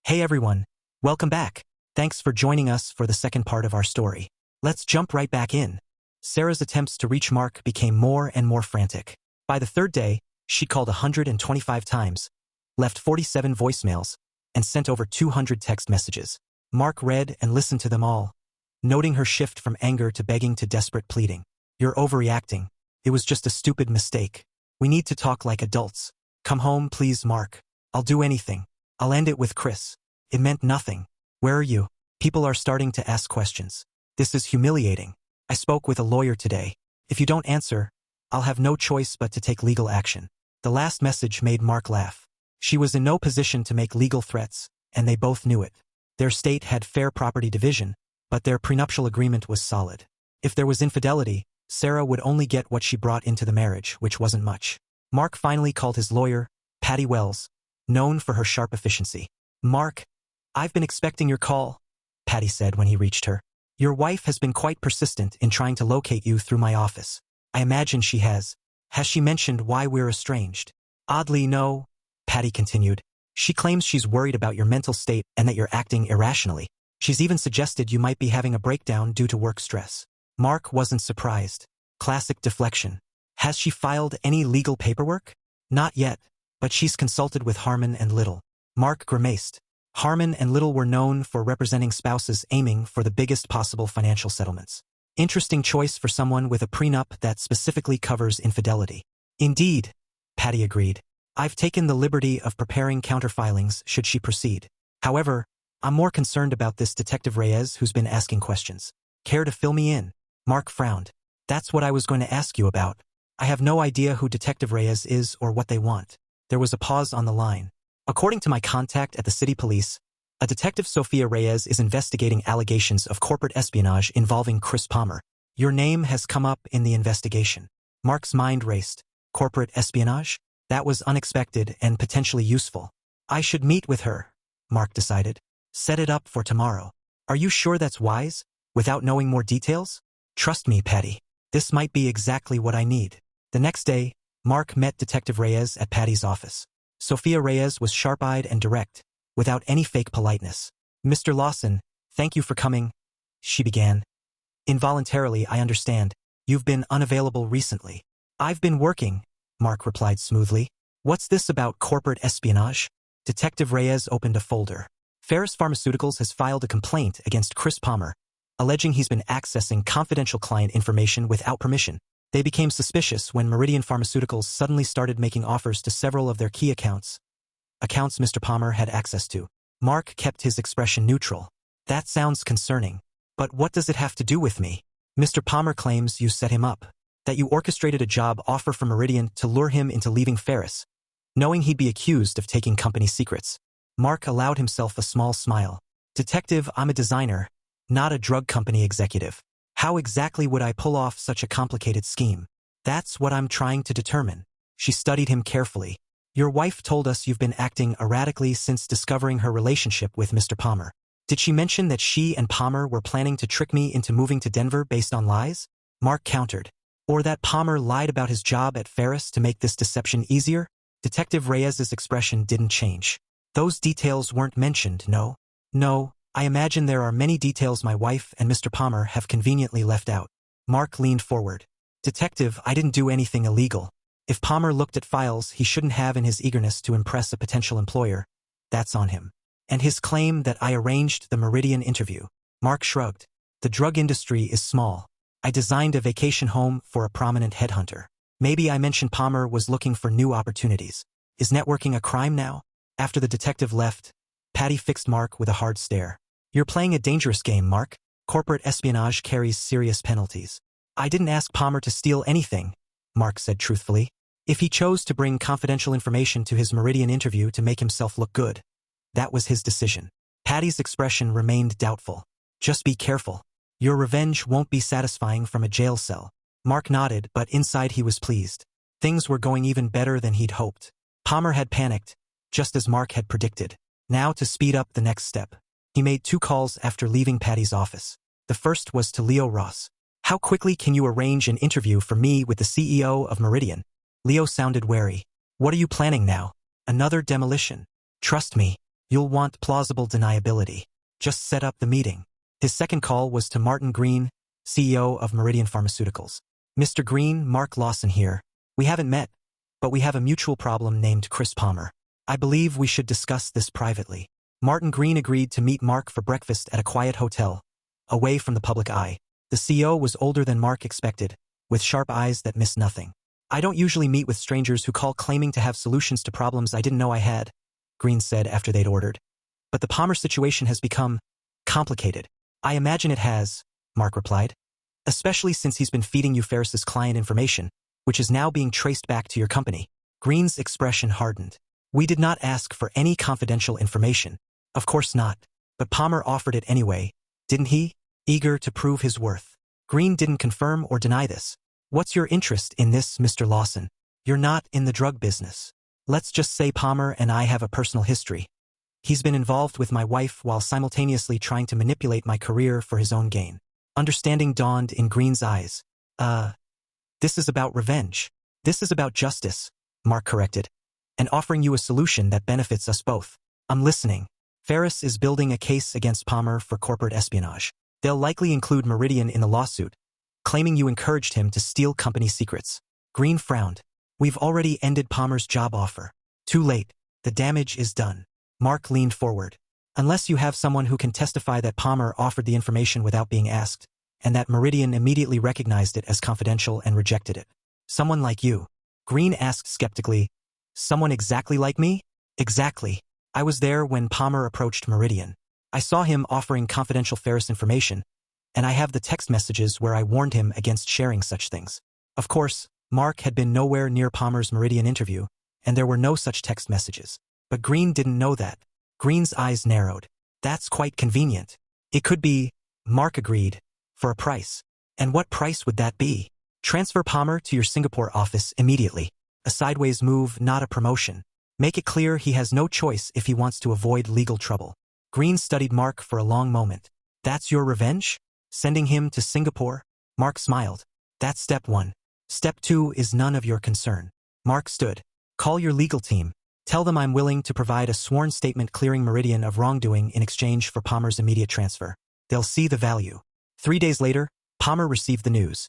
Hey everyone, welcome back. Thanks for joining us for the second part of our story. Let's jump right back in. Sarah's attempts to reach Mark became more and more frantic. By the third day, she called 125 times, left 47 voicemails, and sent over 200 text messages. Mark read and listened to them all, noting her shift from anger to begging to desperate pleading. You're overreacting. It was just a stupid mistake. We need to talk like adults. Come home, please, Mark. I'll do anything. I'll end it with Chris. It meant nothing. Where are you? People are starting to ask questions. This is humiliating. I spoke with a lawyer today. If you don't answer, I'll have no choice but to take legal action. The last message made Mark laugh. She was in no position to make legal threats, and they both knew it. Their state had fair property division, but their prenuptial agreement was solid. If there was infidelity, Sarah would only get what she brought into the marriage, which wasn't much. Mark finally called his lawyer, Patty Wells, known for her sharp efficiency. Mark, I've been expecting your call, Patty said when he reached her. Your wife has been quite persistent in trying to locate you through my office. I imagine she has. Has she mentioned why we're estranged? Oddly, no, Patty continued. She claims she's worried about your mental state and that you're acting irrationally. She's even suggested you might be having a breakdown due to work stress. Mark wasn't surprised. Classic deflection. Has she filed any legal paperwork? Not yet, but she's consulted with Harmon and Little. Mark grimaced. Harmon and Little were known for representing spouses aiming for the biggest possible financial settlements. Interesting choice for someone with a prenup that specifically covers infidelity. Indeed, Patty agreed. I've taken the liberty of preparing counterfilings should she proceed. However, I'm more concerned about this Detective Reyes who's been asking questions. Care to fill me in? Mark frowned. That's what I was going to ask you about. I have no idea who Detective Reyes is or what they want. There was a pause on the line. According to my contact at the city police, a Detective Sophia Reyes is investigating allegations of corporate espionage involving Chris Palmer. Your name has come up in the investigation. Mark's mind raced. Corporate espionage? That was unexpected and potentially useful. I should meet with her, Mark decided. Set it up for tomorrow. Are you sure that's wise, without knowing more details? Trust me, Patty. This might be exactly what I need. The next day, Mark met Detective Reyes at Patty's office. Sophia Reyes was sharp-eyed and direct, without any fake politeness. Mr. Lawson, thank you for coming, she began. Involuntarily, I understand. You've been unavailable recently. I've been working, Mark replied smoothly. What's this about corporate espionage? Detective Reyes opened a folder. Ferris Pharmaceuticals has filed a complaint against Chris Palmer, alleging he's been accessing confidential client information without permission. They became suspicious when Meridian Pharmaceuticals suddenly started making offers to several of their key accounts Mr. Palmer had access to. Mark kept his expression neutral. That sounds concerning. But what does it have to do with me? Mr. Palmer claims you set him up, that you orchestrated a job offer for Meridian to lure him into leaving Ferris, knowing he'd be accused of taking company secrets. Mark allowed himself a small smile. Detective, I'm a designer, not a drug company executive. How exactly would I pull off such a complicated scheme? That's what I'm trying to determine. She studied him carefully. Your wife told us you've been acting erratically since discovering her relationship with Mr. Palmer. Did she mention that she and Palmer were planning to trick me into moving to Denver based on lies? Mark countered. Or that Palmer lied about his job at Ferris to make this deception easier? Detective Reyes's expression didn't change. Those details weren't mentioned, no? No. I imagine there are many details my wife and Mr. Palmer have conveniently left out. Mark leaned forward. Detective, I didn't do anything illegal. If Palmer looked at files he shouldn't have in his eagerness to impress a potential employer, that's on him. And his claim that I arranged the Meridian interview. Mark shrugged. The drug industry is small. I designed a vacation home for a prominent headhunter. Maybe I mentioned Palmer was looking for new opportunities. Is networking a crime now? After the detective left, Patty fixed Mark with a hard stare. You're playing a dangerous game, Mark. Corporate espionage carries serious penalties. I didn't ask Palmer to steal anything, Mark said truthfully. If he chose to bring confidential information to his Meridian interview to make himself look good, that was his decision. Patty's expression remained doubtful. Just be careful. Your revenge won't be satisfying from a jail cell. Mark nodded, but inside he was pleased. Things were going even better than he'd hoped. Palmer had panicked, just as Mark had predicted. Now to speed up the next step. He made 2 calls after leaving Patty's office. The first was to Leo Ross. How quickly can you arrange an interview for me with the CEO of Meridian? Leo sounded wary. What are you planning now? Another demolition? Trust me, You'll want plausible deniability. Just set up the meeting. His second call was to Martin Green, CEO of Meridian Pharmaceuticals. Mr. Green, Mark Lawson here. We haven't met, but we have a mutual problem named Chris Palmer. I believe we should discuss this privately. Martin Green agreed to meet Mark for breakfast at a quiet hotel, away from the public eye. The CEO was older than Mark expected, with sharp eyes that missed nothing. I don't usually meet with strangers who call claiming to have solutions to problems I didn't know I had, Green said after they'd ordered. But the Palmer situation has become complicated. I imagine it has, Mark replied. Especially since he's been feeding you Ferris's client information, which is now being traced back to your company. Green's expression hardened. We did not ask for any confidential information. Of course not. But Palmer offered it anyway, didn't he? Eager to prove his worth. Green didn't confirm or deny this. What's your interest in this, Mr. Lawson? You're not in the drug business. Let's just say Palmer and I have a personal history. He's been involved with my wife while simultaneously trying to manipulate my career for his own gain. Understanding dawned in Green's eyes. This is about revenge. This is about justice, Mark corrected, and offering you a solution that benefits us both. I'm listening. Ferris is building a case against Palmer for corporate espionage. They'll likely include Meridian in the lawsuit, claiming you encouraged him to steal company secrets. Green frowned. We've already ended Palmer's job offer. Too late. The damage is done. Mark leaned forward. Unless you have someone who can testify that Palmer offered the information without being asked, and that Meridian immediately recognized it as confidential and rejected it. Someone like you. Green asked skeptically. Someone exactly like me? Exactly. I was there when Palmer approached Meridian. I saw him offering confidential Ferris information, and I have the text messages where I warned him against sharing such things. Of course, Mark had been nowhere near Palmer's Meridian interview, and there were no such text messages. But Green didn't know that. Green's eyes narrowed. That's quite convenient. It could be, Mark agreed, for a price. And what price would that be? Transfer Palmer to your Singapore office immediately. A sideways move, not a promotion. Make it clear he has no choice if he wants to avoid legal trouble. Green studied Mark for a long moment. That's your revenge? Sending him to Singapore? Mark smiled. That's step one. Step two is none of your concern. Mark stood. Call your legal team. Tell them I'm willing to provide a sworn statement clearing Meridian of wrongdoing in exchange for Palmer's immediate transfer. They'll see the value. 3 days later, Palmer received the news.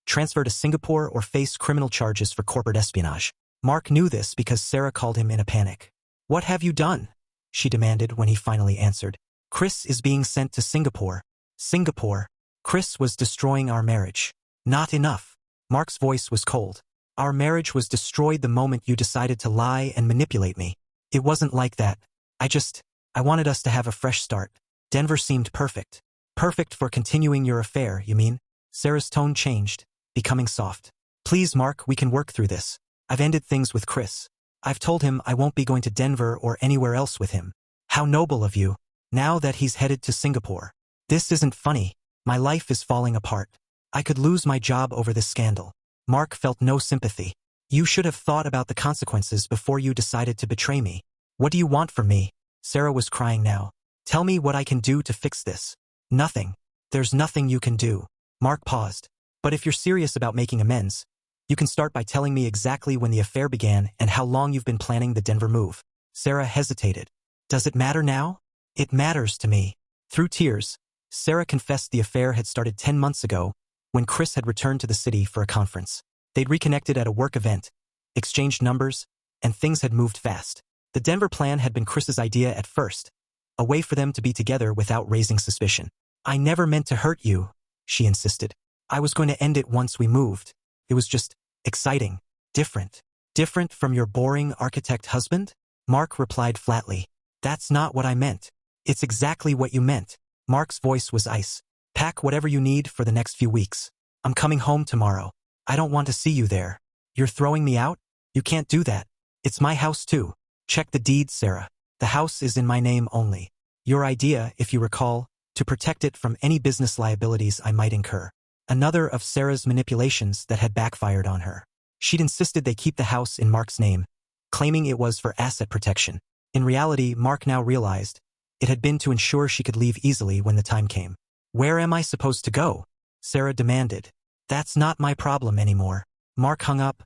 Transfer to Singapore or face criminal charges for corporate espionage. Mark knew this because Sarah called him in a panic. What have you done? She demanded when he finally answered. Chris is being sent to Singapore. Singapore. Chris was destroying our marriage. Not enough. Mark's voice was cold. Our marriage was destroyed the moment you decided to lie and manipulate me. It wasn't like that. I wanted us to have a fresh start. Denver seemed perfect. Perfect for continuing your affair, you mean? Sarah's tone changed, becoming soft. Please, Mark, we can work through this. I've ended things with Chris. I've told him I won't be going to Denver or anywhere else with him. How noble of you. Now that he's headed to Singapore. This isn't funny. My life is falling apart. I could lose my job over this scandal. Mark felt no sympathy. You should have thought about the consequences before you decided to betray me. What do you want from me? Sarah was crying now. Tell me what I can do to fix this. Nothing. There's nothing you can do. Mark paused. But if you're serious about making amends, you can start by telling me exactly when the affair began and how long you've been planning the Denver move. Sarah hesitated. Does it matter now? It matters to me. Through tears, Sarah confessed the affair had started 10 months ago when Chris had returned to the city for a conference. They'd reconnected at a work event, exchanged numbers, and things had moved fast. The Denver plan had been Chris's idea at first, a way for them to be together without raising suspicion. I never meant to hurt you, she insisted. I was going to end it once we moved. It was just exciting, different. Different from your boring architect husband? Mark replied flatly. That's not what I meant. It's exactly what you meant. Mark's voice was ice. Pack whatever you need for the next few weeks. I'm coming home tomorrow. I don't want to see you there. You're throwing me out? You can't do that. It's my house too. Check the deed, Sarah. The house is in my name only. Your idea, if you recall, to protect it from any business liabilities I might incur. Another of Sarah's manipulations that had backfired on her. She'd insisted they keep the house in Mark's name, claiming it was for asset protection. In reality, Mark now realized it had been to ensure she could leave easily when the time came. Where am I supposed to go? Sarah demanded. That's not my problem anymore. Mark hung up,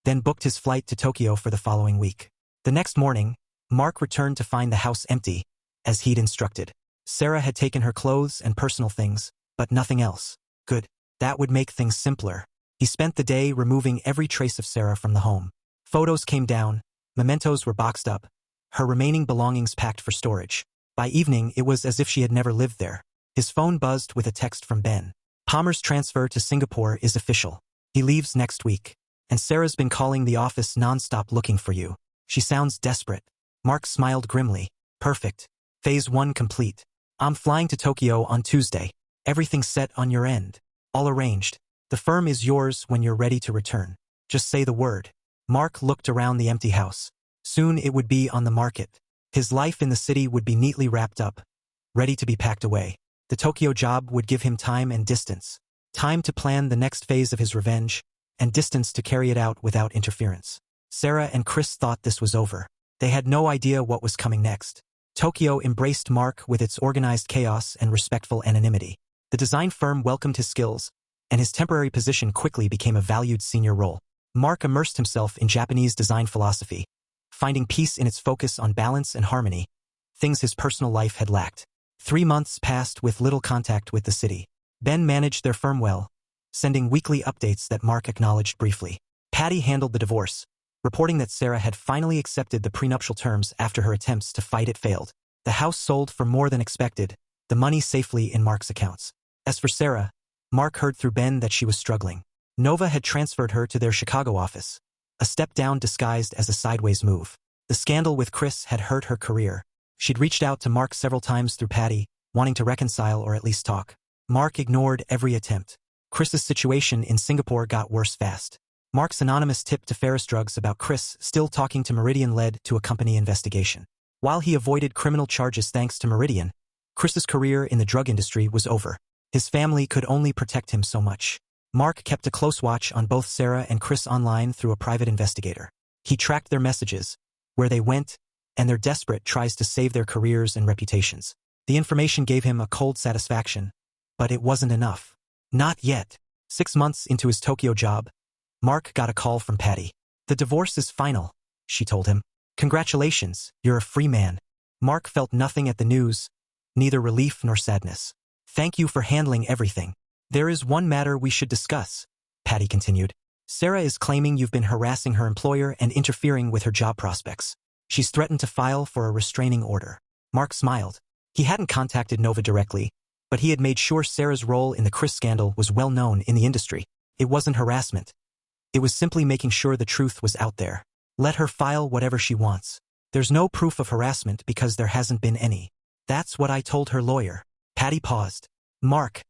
then booked his flight to Tokyo for the following week. The next morning, Mark returned to find the house empty, as he'd instructed. Sarah had taken her clothes and personal things, but nothing else. Good. That would make things simpler. He spent the day removing every trace of Sarah from the home. Photos came down, mementos were boxed up, her remaining belongings packed for storage. By evening, it was as if she had never lived there. His phone buzzed with a text from Ben. Palmer's transfer to Singapore is official. He leaves next week. And Sarah's been calling the office non-stop looking for you. She sounds desperate. Mark smiled grimly. Perfect. Phase 1 complete. I'm flying to Tokyo on Tuesday. Everything set on your end. All arranged. The firm is yours when you're ready to return. Just say the word. Mark looked around the empty house. Soon it would be on the market. His life in the city would be neatly wrapped up, ready to be packed away. The Tokyo job would give him time and distance. Time to plan the next phase of his revenge, and distance to carry it out without interference. Sarah and Chris thought this was over. They had no idea what was coming next. Tokyo embraced Mark with its organized chaos and respectful anonymity. The design firm welcomed his skills, and his temporary position quickly became a valued senior role. Mark immersed himself in Japanese design philosophy, finding peace in its focus on balance and harmony, things his personal life had lacked. 3 months passed with little contact with the city. Ben managed their firm well, sending weekly updates that Mark acknowledged briefly. Patty handled the divorce, reporting that Sarah had finally accepted the prenuptial terms after her attempts to fight it failed. The house sold for more than expected, the money safely in Mark's accounts. As for Sarah, Mark heard through Ben that she was struggling. Nova had transferred her to their Chicago office, a step down disguised as a sideways move. The scandal with Chris had hurt her career. She'd reached out to Mark several times through Patty, wanting to reconcile or at least talk. Mark ignored every attempt. Chris's situation in Singapore got worse fast. Mark's anonymous tip to Ferris Drugs about Chris still talking to Meridian led to a company investigation. While he avoided criminal charges thanks to Meridian, Chris's career in the drug industry was over. His family could only protect him so much. Mark kept a close watch on both Sarah and Chris online through a private investigator. He tracked their messages, where they went, and their desperate tries to save their careers and reputations. The information gave him a cold satisfaction, but it wasn't enough. Not yet. 6 months into his Tokyo job, Mark got a call from Patty. The divorce is final, she told him. Congratulations, you're a free man. Mark felt nothing at the news, neither relief nor sadness. Thank you for handling everything. There is one matter we should discuss, Patty continued. Sarah is claiming you've been harassing her employer and interfering with her job prospects. She's threatened to file for a restraining order. Mark smiled. He hadn't contacted Nova directly, but he had made sure Sarah's role in the Chris scandal was well known in the industry. It wasn't harassment. It was simply making sure the truth was out there. Let her file whatever she wants. There's no proof of harassment because there hasn't been any. That's what I told her lawyer. Patty paused. Mark,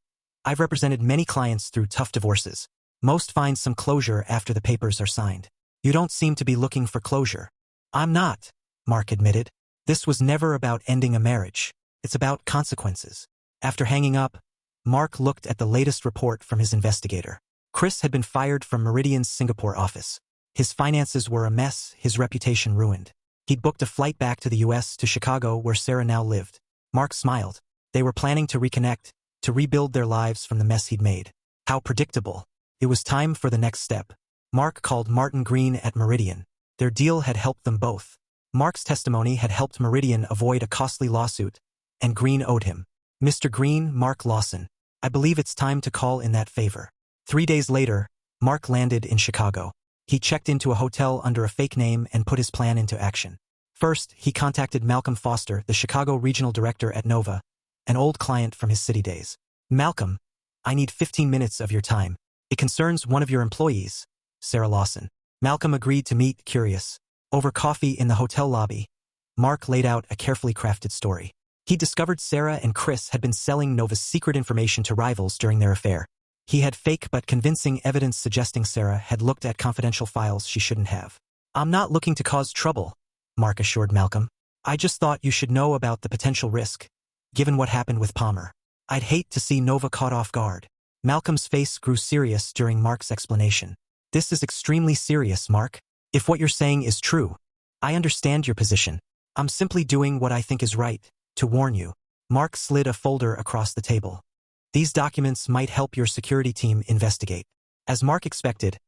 I've represented many clients through tough divorces. Most find some closure after the papers are signed. You don't seem to be looking for closure. I'm not, Mark admitted. This was never about ending a marriage. It's about consequences. After hanging up, Mark looked at the latest report from his investigator. Chris had been fired from Meridian's Singapore office. His finances were a mess, his reputation ruined. He'd booked a flight back to the US to Chicago where Sarah now lived. Mark smiled. They were planning to reconnect, to rebuild their lives from the mess he'd made. How predictable. It was time for the next step. Mark called Martin Green at Meridian. Their deal had helped them both. Mark's testimony had helped Meridian avoid a costly lawsuit, and Green owed him. Mr. Green, Mark Lawson. I believe it's time to call in that favor. 3 days later, Mark landed in Chicago. He checked into a hotel under a fake name and put his plan into action. First, he contacted Malcolm Foster, the Chicago regional director at Nova, an old client from his city days. Malcolm, I need 15 minutes of your time. It concerns one of your employees, Sarah Lawson. Malcolm agreed to meet, curious. Over coffee in the hotel lobby, Mark laid out a carefully crafted story. He discovered Sarah and Chris had been selling Nova's secret information to rivals during their affair. He had fake but convincing evidence suggesting Sarah had looked at confidential files she shouldn't have. I'm not looking to cause trouble, Mark assured Malcolm. I just thought you should know about the potential risk, given what happened with Palmer. I'd hate to see Nova caught off guard. Malcolm's face grew serious during Mark's explanation. This is extremely serious, Mark. If what you're saying is true, I understand your position. I'm simply doing what I think is right, to warn you. Mark slid a folder across the table. These documents might help your security team investigate. As Mark expected,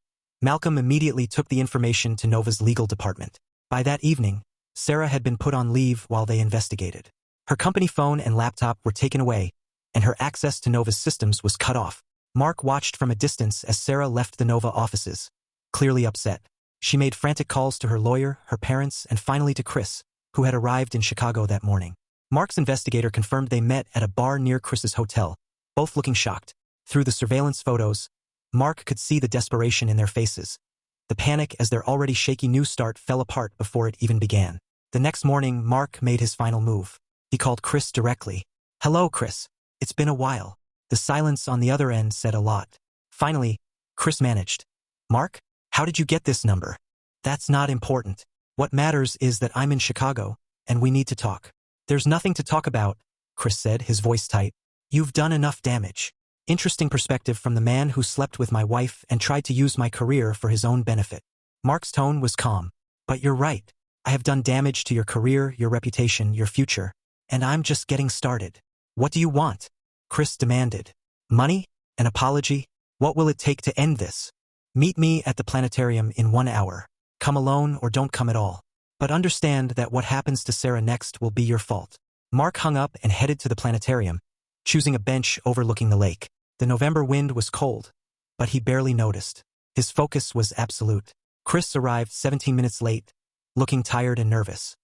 Malcolm immediately took the information to Nova's legal department. By that evening, Sarah had been put on leave while they investigated. Her company phone and laptop were taken away, and her access to Nova's systems was cut off. Mark watched from a distance as Sarah left the Nova offices, clearly upset. She made frantic calls to her lawyer, her parents, and finally to Chris, who had arrived in Chicago that morning. Mark's investigator confirmed they met at a bar near Chris's hotel, both looking shocked. Through the surveillance photos, Mark could see the desperation in their faces. The panic as their already shaky new start fell apart before it even began. The next morning, Mark made his final move. He called Chris directly. "Hello, Chris. It's been a while." The silence on the other end said a lot. Finally, Chris managed. "Mark, how did you get this number?" "That's not important. What matters is that I'm in Chicago, and we need to talk." "There's nothing to talk about," Chris said, his voice tight. "You've done enough damage." Interesting perspective from the man who slept with my wife and tried to use my career for his own benefit. Mark's tone was calm. "But you're right. I have done damage to your career, your reputation, your future, and I'm just getting started." "What do you want?" Chris demanded. "Money? An apology? What will it take to end this?" "Meet me at the planetarium in 1 hour. Come alone or don't come at all. But understand that what happens to Sarah next will be your fault." Mark hung up and headed to the planetarium, choosing a bench overlooking the lake. The November wind was cold, but he barely noticed. His focus was absolute. Chris arrived 17 minutes late, looking tired and nervous.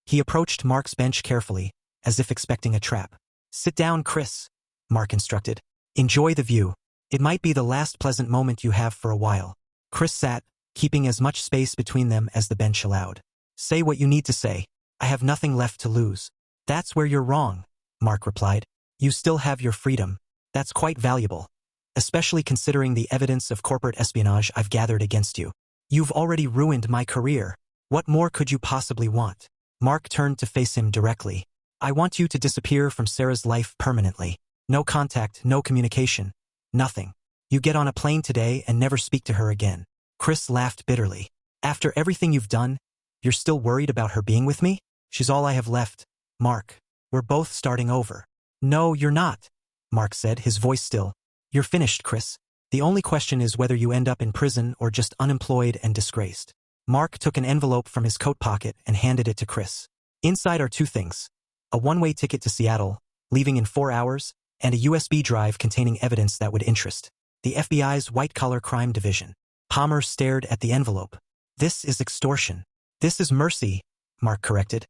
He approached Mark's bench carefully, as if expecting a trap. "Sit down, Chris," Mark instructed. "Enjoy the view. It might be the last pleasant moment you have for a while." Chris sat, keeping as much space between them as the bench allowed. "Say what you need to say. I have nothing left to lose." "That's where you're wrong," Mark replied. "You still have your freedom. That's quite valuable, especially considering the evidence of corporate espionage I've gathered against you. You've already ruined my career. What more could you possibly want?" Mark turned to face him directly. "I want you to disappear from Sarah's life permanently. No contact, no communication. Nothing. You get on a plane today and never speak to her again." Chris laughed bitterly. "After everything you've done, you're still worried about her being with me?" "She's all I have left, Mark. We're both starting over." "No, you're not," Mark said, his voice still. "You're finished, Chris. The only question is whether you end up in prison or just unemployed and disgraced." Mark took an envelope from his coat pocket and handed it to Chris. Inside are 2 things. A one-way ticket to Seattle, leaving in 4 hours, and a USB drive containing evidence that would interest the FBI's white-collar crime division. Palmer stared at the envelope. "This is extortion." "This is mercy," Mark corrected.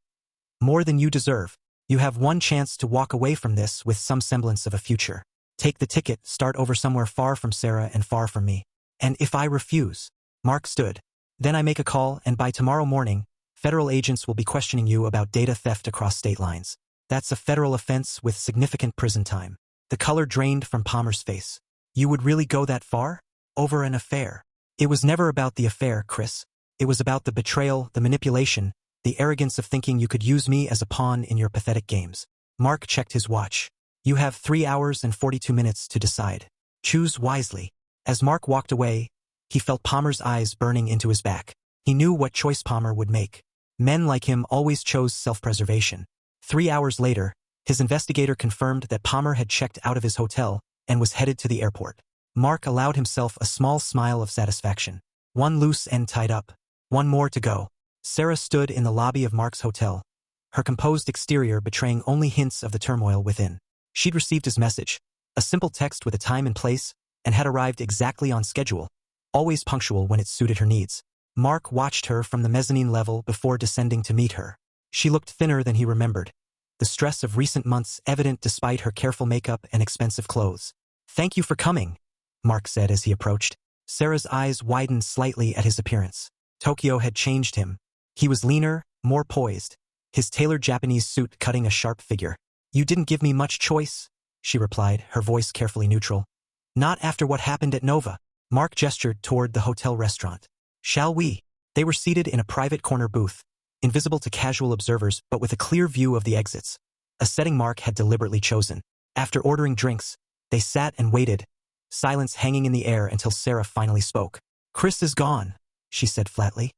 "More than you deserve. You have one chance to walk away from this with some semblance of a future. Take the ticket, start over somewhere far from Sarah and far from me." "And if I refuse?" Mark stood. "Then I make a call, and by tomorrow morning, federal agents will be questioning you about data theft across state lines. That's a federal offense with significant prison time." The color drained from Palmer's face. "You would really go that far? Over an affair?" "It was never about the affair, Chris. It was about the betrayal, the manipulation, the arrogance of thinking you could use me as a pawn in your pathetic games." Mark checked his watch. "You have 3 hours and 42 minutes to decide. Choose wisely." As Mark walked away, he felt Palmer's eyes burning into his back. He knew what choice Palmer would make. Men like him always chose self-preservation. 3 hours later, his investigator confirmed that Palmer had checked out of his hotel and was headed to the airport. Mark allowed himself a small smile of satisfaction. One loose end tied up. One more to go. Sarah stood in the lobby of Mark's hotel, her composed exterior betraying only hints of the turmoil within. She'd received his message, a simple text with a time and place, and had arrived exactly on schedule, always punctual when it suited her needs. Mark watched her from the mezzanine level before descending to meet her. She looked thinner than he remembered, the stress of recent months evident despite her careful makeup and expensive clothes. "Thank you for coming," Mark said as he approached. Sarah's eyes widened slightly at his appearance. Tokyo had changed him. He was leaner, more poised, his tailored Japanese suit cutting a sharp figure. "You didn't give me much choice," she replied, her voice carefully neutral. "Not after what happened at Nova." Mark gestured toward the hotel restaurant. "Shall we?" They were seated in a private corner booth, invisible to casual observers but with a clear view of the exits, a setting Mark had deliberately chosen. After ordering drinks, they sat and waited, silence hanging in the air until Sarah finally spoke. "Chris is gone," she said flatly.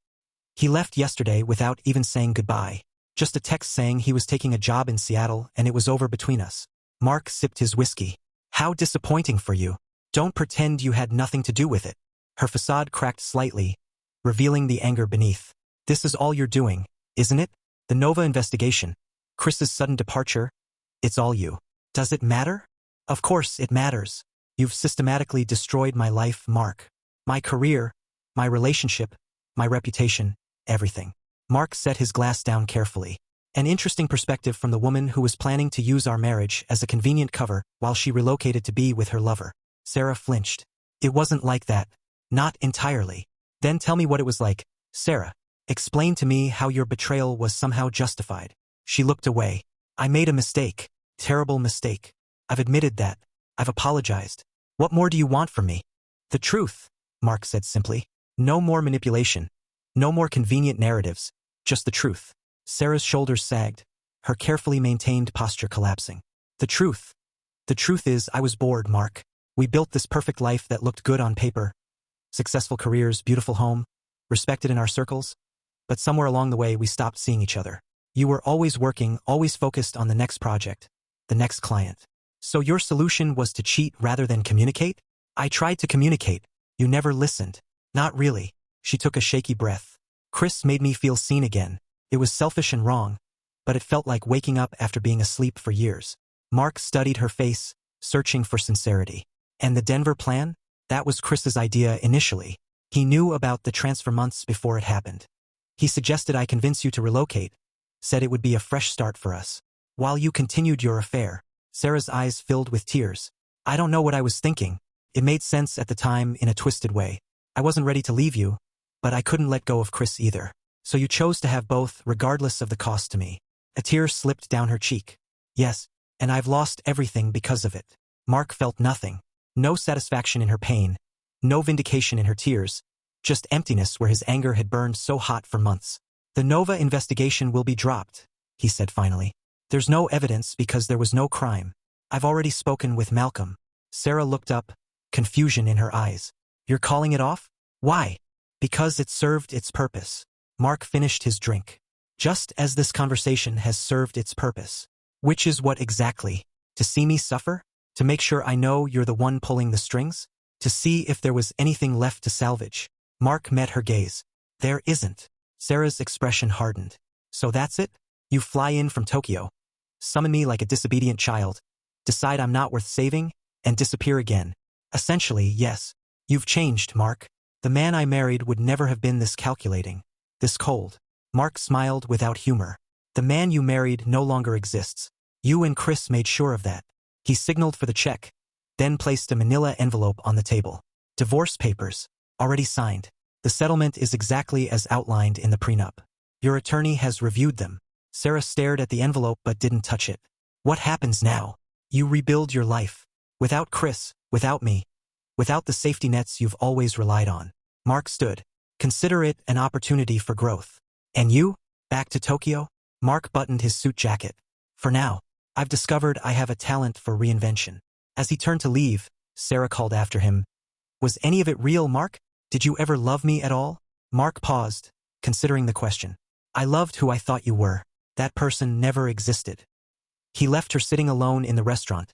"He left yesterday without even saying goodbye. Just a text saying he was taking a job in Seattle and it was over between us." Mark sipped his whiskey. "How disappointing for you. Don't pretend you had nothing to do with it." Her facade cracked slightly, revealing the anger beneath. "This is all you're doing, isn't it? The Nova investigation. Chris's sudden departure. It's all you. Does it matter? Of course it matters. You've systematically destroyed my life, Mark. My career, my relationship, my reputation, everything. Mark set his glass down carefully. An interesting perspective from the woman who was planning to use our marriage as a convenient cover while she relocated to be with her lover. Sarah flinched. It wasn't like that. Not entirely. Then tell me what it was like. Sarah, explain to me how your betrayal was somehow justified. She looked away. I made a mistake. Terrible mistake. I've admitted that. I've apologized. What more do you want from me? The truth, Mark said simply. No more manipulation. No more convenient narratives. Just the truth. Sarah's shoulders sagged, her carefully maintained posture collapsing. The truth. The truth is I was bored, Mark. We built this perfect life that looked good on paper. Successful careers, beautiful home, respected in our circles. But somewhere along the way we stopped seeing each other. You were always working, always focused on the next project, the next client. So your solution was to cheat rather than communicate? I tried to communicate. You never listened. Not really. She took a shaky breath. Chris made me feel seen again. It was selfish and wrong, but it felt like waking up after being asleep for years. Mark studied her face, searching for sincerity. And the Denver plan? That was Chris's idea initially. He knew about the transfer months before it happened. He suggested I convince you to relocate, said it would be a fresh start for us. While you continued your affair. Sarah's eyes filled with tears. I don't know what I was thinking. It made sense at the time in a twisted way. I wasn't ready to leave you, but I couldn't let go of Chris either. So you chose to have both, regardless of the cost to me. A tear slipped down her cheek. Yes, and I've lost everything because of it. Mark felt nothing. No satisfaction in her pain. No vindication in her tears. Just emptiness where his anger had burned so hot for months. The Nova investigation will be dropped, he said finally. There's no evidence because there was no crime. I've already spoken with Malcolm. Sarah looked up, confusion in her eyes. You're calling it off? Why? Because it served its purpose. Mark finished his drink. Just as this conversation has served its purpose. Which is what exactly? To see me suffer? To make sure I know you're the one pulling the strings? To see if there was anything left to salvage? Mark met her gaze. There isn't. Sarah's expression hardened. So that's it? You fly in from Tokyo, summon me like a disobedient child, decide I'm not worth saving, and disappear again. Essentially, yes. You've changed, Mark. The man I married would never have been this calculating, this cold. Mark smiled without humor. The man you married no longer exists. You and Chris made sure of that. He signaled for the check, then placed a manila envelope on the table. Divorce papers, already signed. The settlement is exactly as outlined in the prenup. Your attorney has reviewed them. Sarah stared at the envelope but didn't touch it. What happens now? You rebuild your life. Without Chris, without me, without the safety nets you've always relied on. Mark stood. Consider it an opportunity for growth. And you? Back to Tokyo? Mark buttoned his suit jacket. For now, I've discovered I have a talent for reinvention. As he turned to leave, Sarah called after him. Was any of it real, Mark? Did you ever love me at all? Mark paused, considering the question. I loved who I thought you were. That person never existed. He left her sitting alone in the restaurant,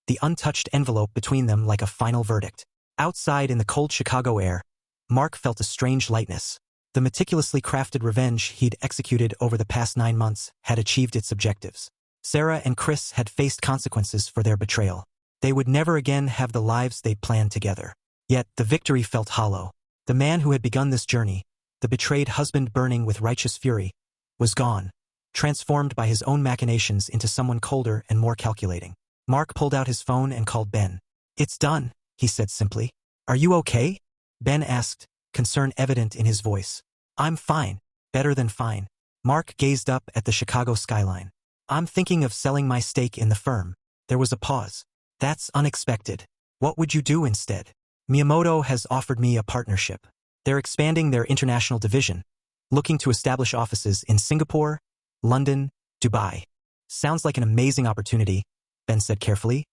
the untouched envelope between them like a final verdict. Outside in the cold Chicago air, Mark felt a strange lightness. The meticulously crafted revenge he'd executed over the past 9 months had achieved its objectives. Sarah and Chris had faced consequences for their betrayal. They would never again have the lives they'd planned together. Yet the victory felt hollow. The man who had begun this journey, the betrayed husband burning with righteous fury, was gone, transformed by his own machinations into someone colder and more calculating. Mark pulled out his phone and called Ben. It's done, he said simply. Are you okay? Ben asked, concern evident in his voice. I'm fine, better than fine. Mark gazed up at the Chicago skyline. I'm thinking of selling my stake in the firm. There was a pause. That's unexpected. What would you do instead? Miyamoto has offered me a partnership. They're expanding their international division, looking to establish offices in Singapore, London, Dubai. Sounds like an amazing opportunity, Ben said carefully.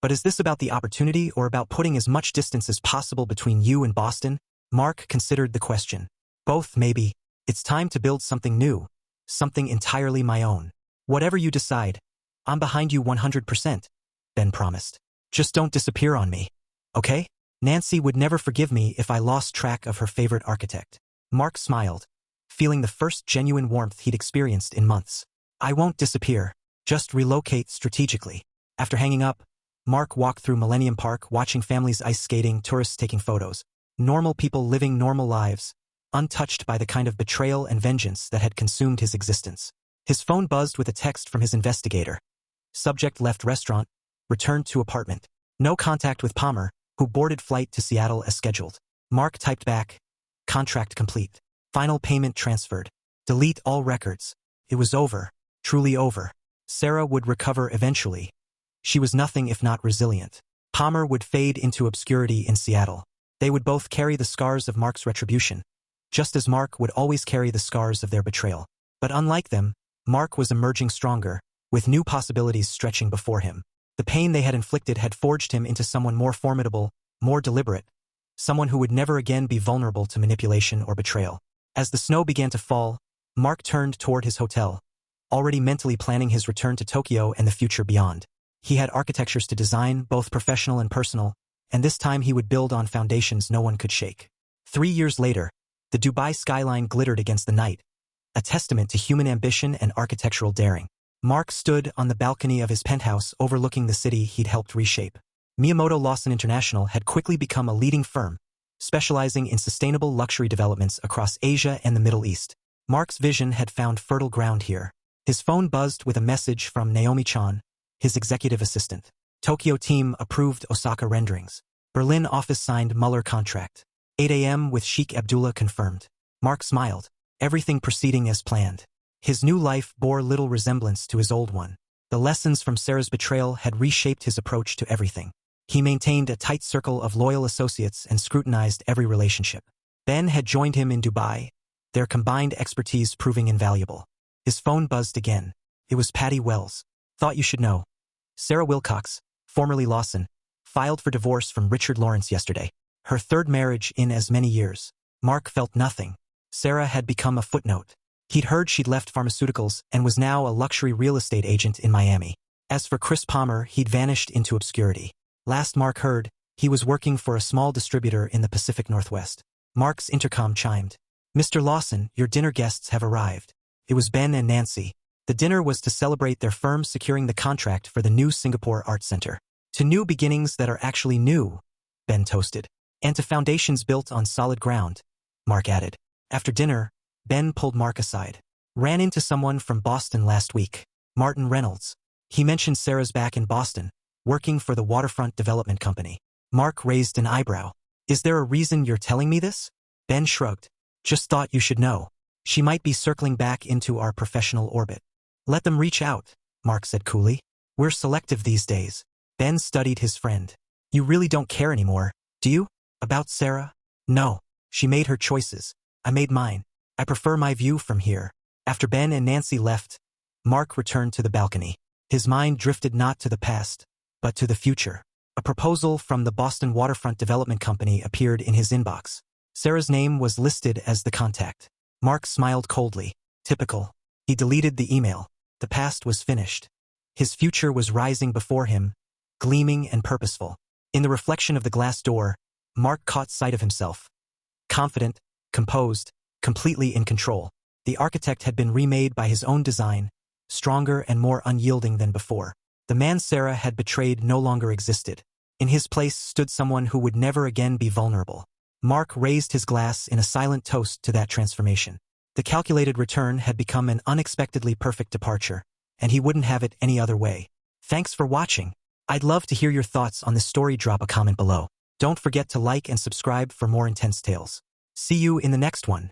But is this about the opportunity or about putting as much distance as possible between you and Boston? Mark considered the question. Both, maybe. It's time to build something new, something entirely my own. Whatever you decide, I'm behind you 100%, Ben promised. Just don't disappear on me, okay? Nancy would never forgive me if I lost track of her favorite architect. Mark smiled. feeling the first genuine warmth he'd experienced in months. I won't disappear, just relocate strategically. After hanging up, Mark walked through Millennium Park watching families ice skating, tourists taking photos. Normal people living normal lives, untouched by the kind of betrayal and vengeance that had consumed his existence. His phone buzzed with a text from his investigator. Subject left restaurant, returned to apartment. No contact with Palmer, who boarded flight to Seattle as scheduled. Mark typed back, contract complete. Final payment transferred. Delete all records. It was over, truly over. Sarah would recover eventually. She was nothing if not resilient. Palmer would fade into obscurity in Seattle. They would both carry the scars of Mark's retribution, just as Mark would always carry the scars of their betrayal. But unlike them, Mark was emerging stronger, with new possibilities stretching before him. The pain they had inflicted had forged him into someone more formidable, more deliberate, someone who would never again be vulnerable to manipulation or betrayal. As the snow began to fall, Mark turned toward his hotel, already mentally planning his return to Tokyo and the future beyond. He had architectures to design, both professional and personal, and this time he would build on foundations no one could shake. 3 years later, the Dubai skyline glittered against the night, a testament to human ambition and architectural daring. Mark stood on the balcony of his penthouse overlooking the city he'd helped reshape. Miyamoto Lawson International had quickly become a leading firm, specializing in sustainable luxury developments across Asia and the Middle East. Mark's vision had found fertile ground here. His phone buzzed with a message from Naomi-chan, his executive assistant. Tokyo team approved Osaka renderings. Berlin office signed Muller contract. 8 a.m. with Sheikh Abdullah confirmed. Mark smiled, everything proceeding as planned. His new life bore little resemblance to his old one. The lessons from Sarah's betrayal had reshaped his approach to everything. He maintained a tight circle of loyal associates and scrutinized every relationship. Ben had joined him in Dubai, their combined expertise proving invaluable. His phone buzzed again. It was Patty Wells. Thought you should know. Sarah Wilcox, formerly Lawson, filed for divorce from Richard Lawrence yesterday. Her third marriage in as many years. Mark felt nothing. Sarah had become a footnote. He'd heard she'd left pharmaceuticals and was now a luxury real estate agent in Miami. As for Chris Palmer, he'd vanished into obscurity. Last Mark heard, he was working for a small distributor in the Pacific Northwest. Mark's intercom chimed. Mr. Lawson, your dinner guests have arrived. It was Ben and Nancy. The dinner was to celebrate their firm securing the contract for the new Singapore Art Center. To new beginnings that are actually new, Ben toasted. And to foundations built on solid ground, Mark added. After dinner, Ben pulled Mark aside. Ran into someone from Boston last week, Martin Reynolds. He mentioned Sarah's back in Boston, working for the Waterfront Development Company. Mark raised an eyebrow. Is there a reason you're telling me this? Ben shrugged. Just thought you should know. She might be circling back into our professional orbit. Let them reach out, Mark said coolly. We're selective these days. Ben studied his friend. You really don't care anymore, do you? About Sarah? No. She made her choices. I made mine. I prefer my view from here. After Ben and Nancy left, Mark returned to the balcony. His mind drifted not to the past, but to the future. A proposal from the Boston Waterfront Development Company appeared in his inbox. Sarah's name was listed as the contact. Mark smiled coldly. Typical. He deleted the email. The past was finished. His future was rising before him, gleaming and purposeful. In the reflection of the glass door, Mark caught sight of himself. Confident, composed, completely in control. The architect had been remade by his own design, stronger and more unyielding than before. The man Sarah had betrayed no longer existed. In his place stood someone who would never again be vulnerable. Mark raised his glass in a silent toast to that transformation. The calculated return had become an unexpectedly perfect departure, and he wouldn't have it any other way. Thanks for watching. I'd love to hear your thoughts on this story. Drop a comment below. Don't forget to like and subscribe for more intense tales. See you in the next one.